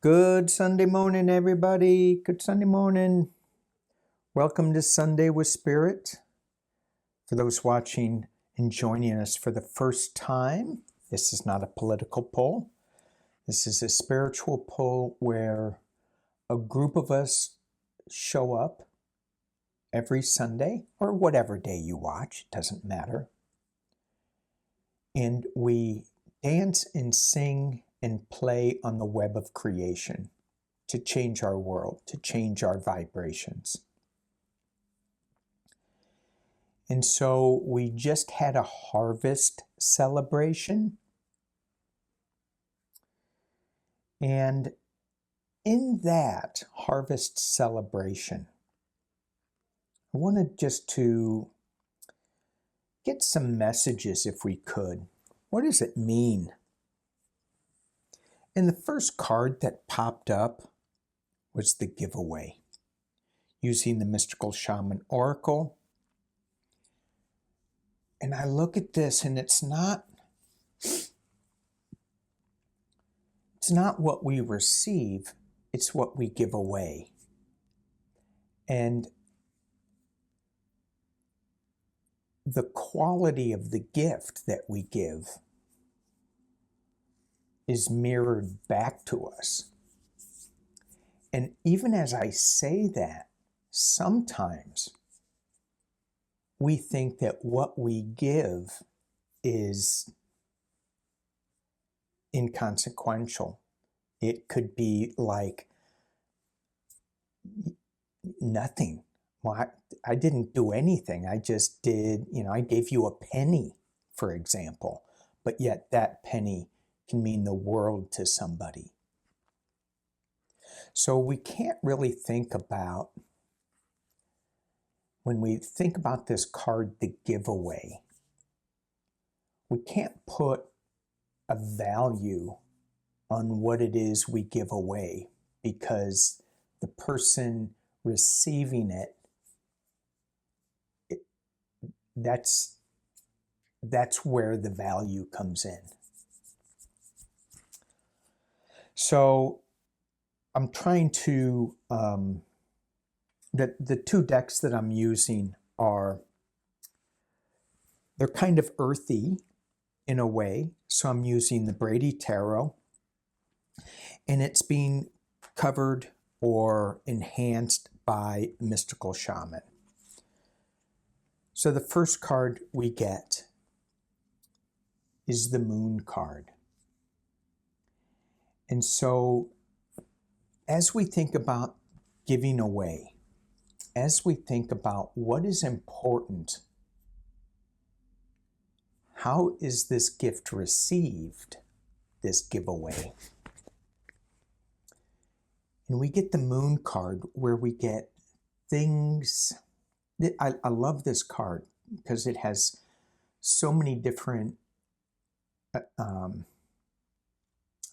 Good Sunday morning, everybody. Good Sunday morning. Welcome to Sunday with Spirit. For those watching and joining us for the first time, this is not a political poll. This is a spiritual poll where a group of us show up every Sunday, or whatever day you watch, it doesn't matter. And we dance and sing and play on the web of creation to change our world, to change our vibrations. And so we just had a harvest celebration. And in that harvest celebration, I wanted just to get some messages if we could. What does it mean? And the first card that popped up was the giveaway, using the Mystical Shaman Oracle. And I look at this and it's not what we receive, it's what we give away. And the quality of the gift that we give is mirrored back to us. And even as I say that, sometimes we think that what we give is inconsequential. It could be like nothing. Well, I didn't do anything. I just did, I gave you a penny, for example, but yet that penny can mean the world to somebody. So we can't really think about, when we think about this card, the giveaway, we can't put a value on what it is we give away, because the person receiving it, that's where the value comes in. So I'm trying to, the two decks that I'm using they're kind of earthy in a way. So I'm using the Brady Tarot, and it's being covered or enhanced by Mystical Shaman. So the first card we get is the Moon card. And so as we think about giving away, as we think about what is important, how is this gift received, this giveaway? And we get the Moon card, where we get things. I love this card because it has so many different,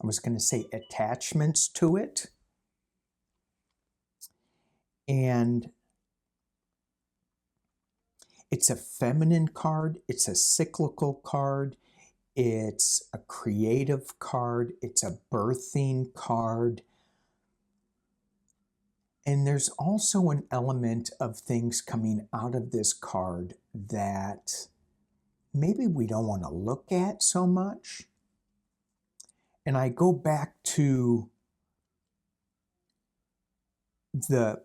I was going to say attachments to it. And it's a feminine card, it's a cyclical card, it's a creative card, it's a birthing card. And there's also an element of things coming out of this card that maybe we don't want to look at so much. And I go back to the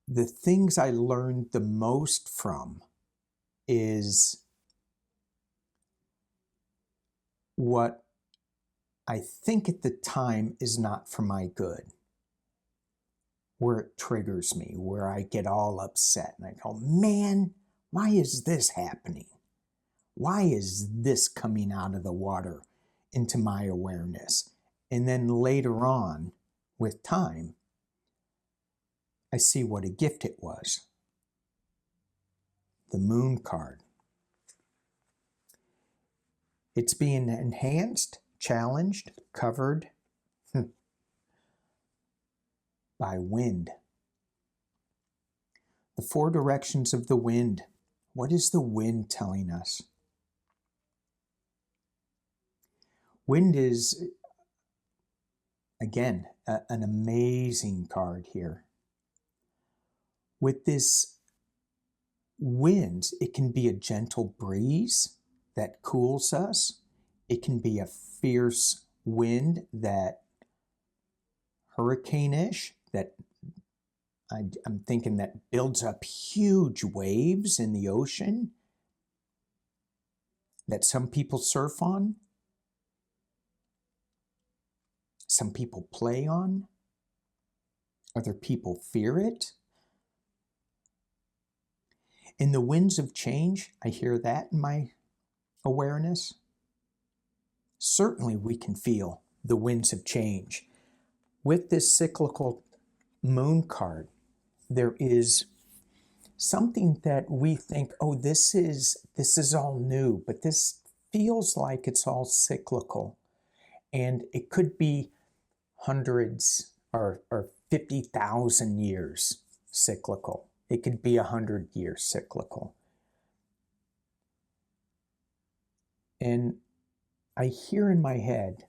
things I learned the most from is what I think at the time is not for my good, where it triggers me, where I get all upset and I go, man, why is this happening? Why is this coming out of the water into my awareness? And then later on, with time, I see what a gift it was. The Moon card. It's being enhanced, challenged, covered by wind. The four directions of the wind. What is the wind telling us? Wind is, again, an amazing card here. With this wind, it can be a gentle breeze that cools us. It can be a fierce wind that hurricane-ish, that I'm thinking that builds up huge waves in the ocean that some people surf on, some people play on, other people fear it. In the winds of change, I hear that in my awareness. Certainly we can feel the winds of change. With this cyclical moon card, there is something that we think, oh, this is all new, but this feels like it's all cyclical. And it could be hundreds or 50,000 years cyclical. It could be 100 years cyclical. And I hear in my head,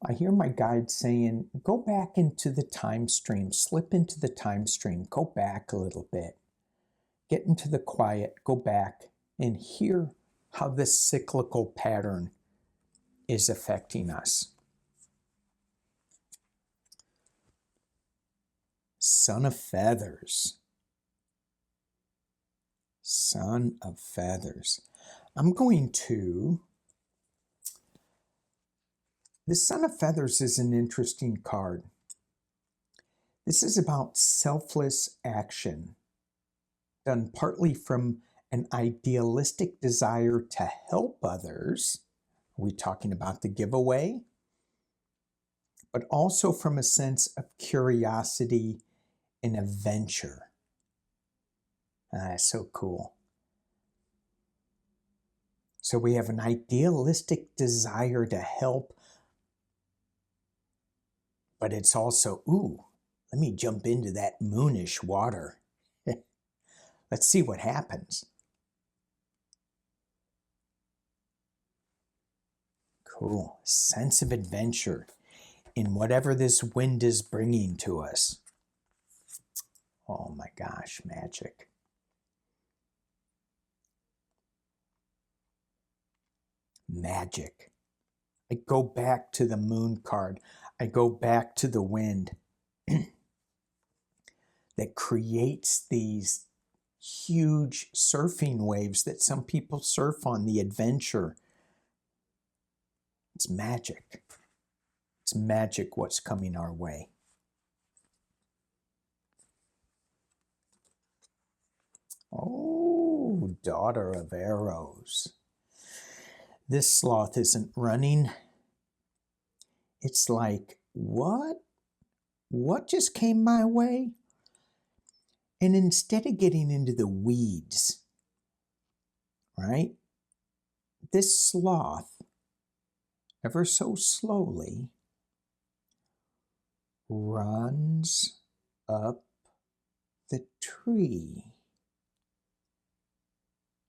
I hear my guide saying, go back into the time stream, slip into the time stream, go back a little bit, get into the quiet, go back and hear how this cyclical pattern is affecting us. Son of Feathers. Son of Feathers. I'm going to... The Son of Feathers is an interesting card. This is about selfless action, done partly from an idealistic desire to help others. Are we talking about the giveaway? But also from a sense of curiosity and adventure. So cool. So we have an idealistic desire to help, but it's also, ooh, let me jump into that moonish water. Let's see what happens. Cool. Sense of adventure in whatever this wind is bringing to us. Oh my gosh, magic. Magic. I go back to the moon card. I go back to the wind that creates these huge surfing waves that some people surf on, the adventure. It's magic. It's magic what's coming our way. Oh, Daughter of Arrows. This sloth isn't running. It's like, what? What just came my way? And instead of getting into the weeds, right? This sloth, ever so slowly, runs up the tree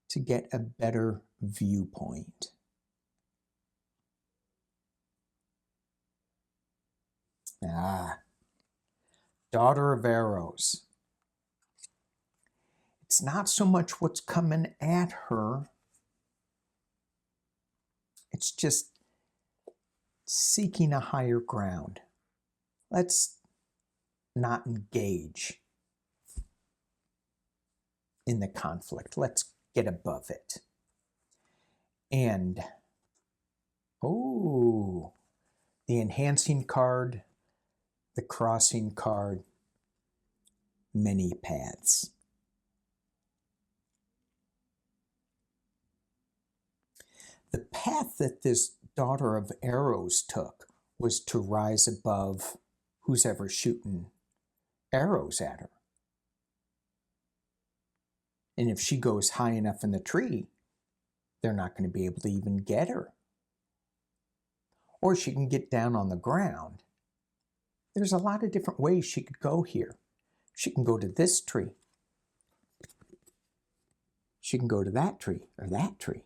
to get a better viewpoint. Daughter of Arrows. It's not so much what's coming at her. It's just seeking a higher ground. Let's not engage in the conflict. Let's get above it. And, oh, the enhancing card, the crossing card, many paths. The path that this Daughter of Arrows took was to rise above who's ever shooting arrows at her. And if she goes high enough in the tree, they're not going to be able to even get her. Or she can get down on the ground. There's a lot of different ways she could go here. She can go to this tree. She can go to that tree or that tree.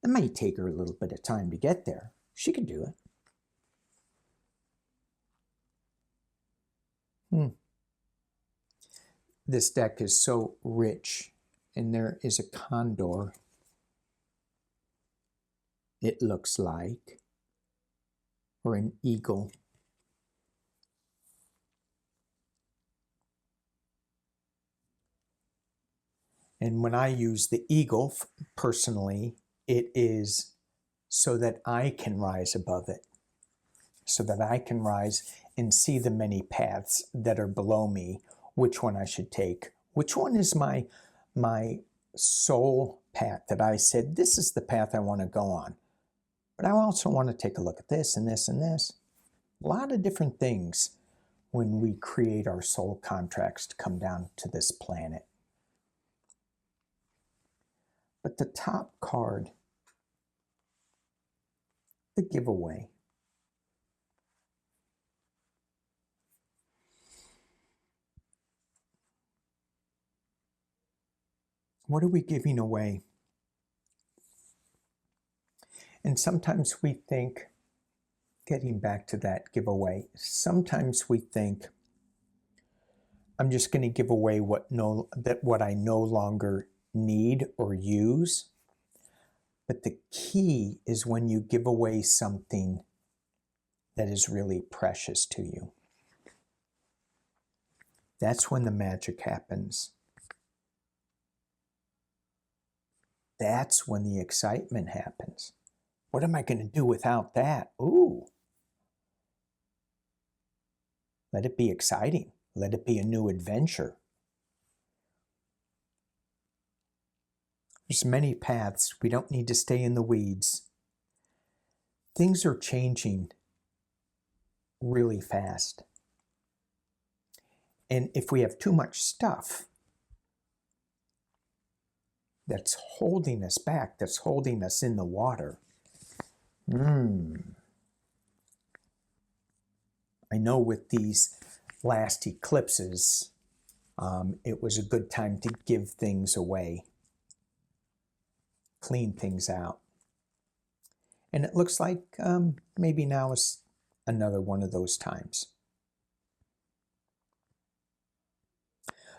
It may take her a little bit of time to get there, She could do it. This deck is so rich, and there is a condor, it looks like, or an eagle. And when I use the eagle, personally, it is so that I can rise above it, so that I can rise and see the many paths that are below me, which one I should take, which one is my soul path that I said, this is the path I want to go on. But I also want to take a look at this and this and this. A lot of different things when we create our soul contracts to come down to this planet. But the top card, the giveaway. What are we giving away? And sometimes we think, getting back to that giveaway, sometimes we think, I'm just going to give away what I no longer need or use. But the key is when you give away something that is really precious to you. That's when the magic happens. That's when the excitement happens. What am I going to do without that? Ooh. Let it be exciting. Let it be a new adventure. There's many paths. We don't need to stay in the weeds. Things are changing really fast. And if we have too much stuff that's holding us back, that's holding us in the water, I know with these last eclipses, it was a good time to give things away, clean things out. And it looks like maybe now is another one of those times.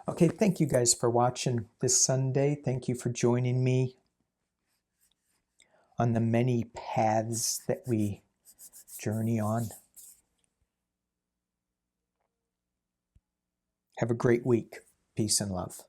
Okay, thank you guys for watching this Sunday. Thank you for joining me on the many paths that we journey on. Have a great week. Peace and love.